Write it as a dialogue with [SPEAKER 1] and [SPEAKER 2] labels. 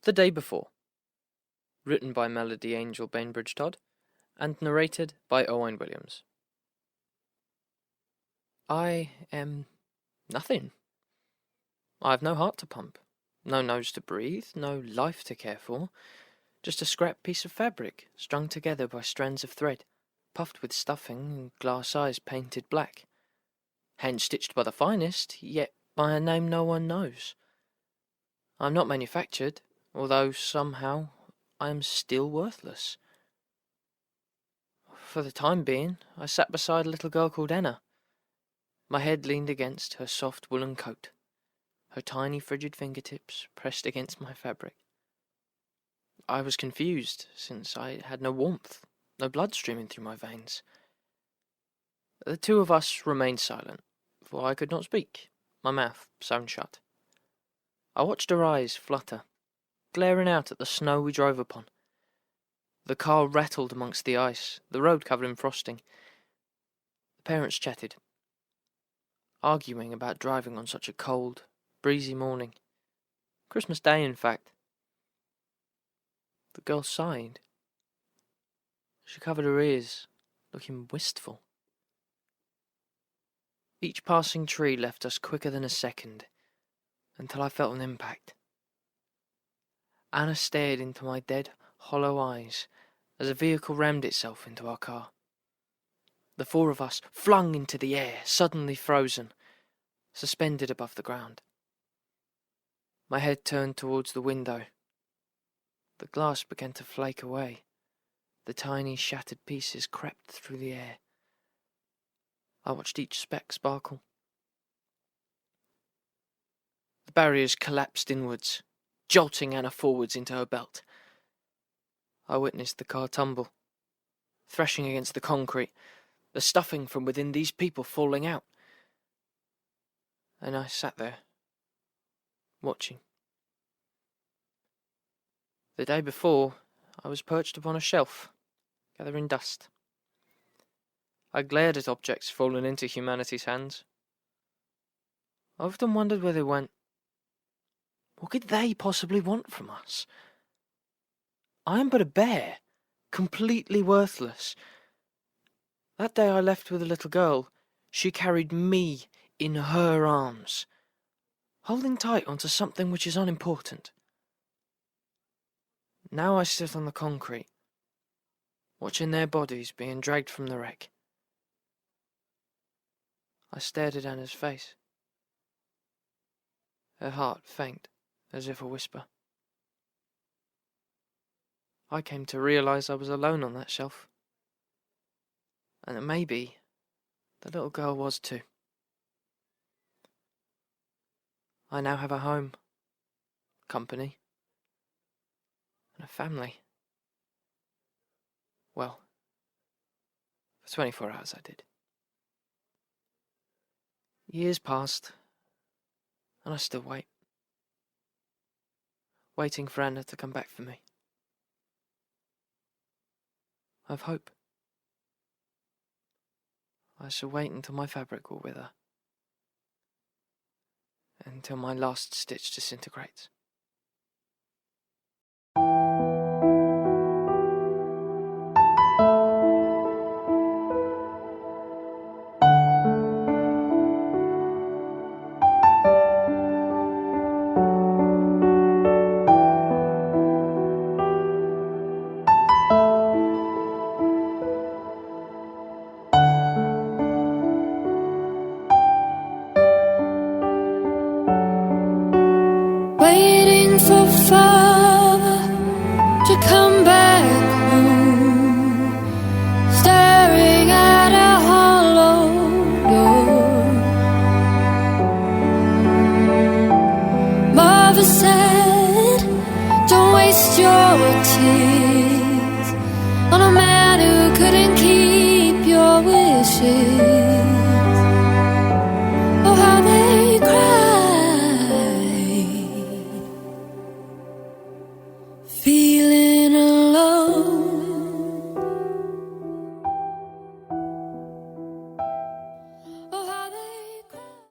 [SPEAKER 1] The Day Before, written by Melody Angel Bainbridge-Todd, and narrated by Owain Williams. I am nothing. I have no heart to pump, no nose to breathe, no life to care for, just a scrap piece of fabric strung together by strands of thread, puffed with stuffing and glass eyes painted black, hand-stitched by the finest, yet by a name no one knows. I am not manufactured, although somehow I am still worthless. For the time being, I sat beside a little girl called Anna. My head leaned against her soft woolen coat, her tiny frigid fingertips pressed against my fabric. I was confused, since I had no warmth, no blood streaming through my veins. The two of us remained silent, for I could not speak, my mouth sewn shut. I watched her eyes flutter, glaring out at the snow we drove upon. The car rattled amongst the ice, the road covered in frosting. The parents chatted, arguing about driving on such a cold, breezy morning. Christmas Day, in fact. The girl sighed. She covered her ears, looking wistful. Each passing tree left us quicker than a second, until I felt an impact. Anna stared into my dead, hollow eyes as a vehicle rammed itself into our car. The four of us flung into the air, suddenly frozen, suspended above the ground. My head turned towards the window. The glass began to flake away. The tiny shattered pieces crept through the air. I watched each speck sparkle. The barriers collapsed inwards, jolting Anna forwards into her belt. I witnessed the car tumble, thrashing against the concrete, the stuffing from within these people falling out. And I sat there, watching. The day before, I was perched upon a shelf, gathering dust. I glared at objects fallen into humanity's hands. I often wondered where they went. What could they possibly want from us? I am but a bear, completely worthless. That day I left with a little girl. She carried me in her arms, holding tight onto something which is unimportant. Now I sit on the concrete, watching their bodies being dragged from the wreck. I stared at Anna's face, her heart faint as if a whisper. I came to realize I was alone on that shelf, and that maybe the little girl was too. I now have a home, company, and a family. Well, for 24 hours I did. Years passed, and I still wait. Waiting for Anna to come back for me. I've hope. I shall wait until my fabric will wither, until my last stitch disintegrates.
[SPEAKER 2] Waiting for father to come back home, staring at a hollow door. Mother said, don't waste your tears on a man who couldn't keep your wishes.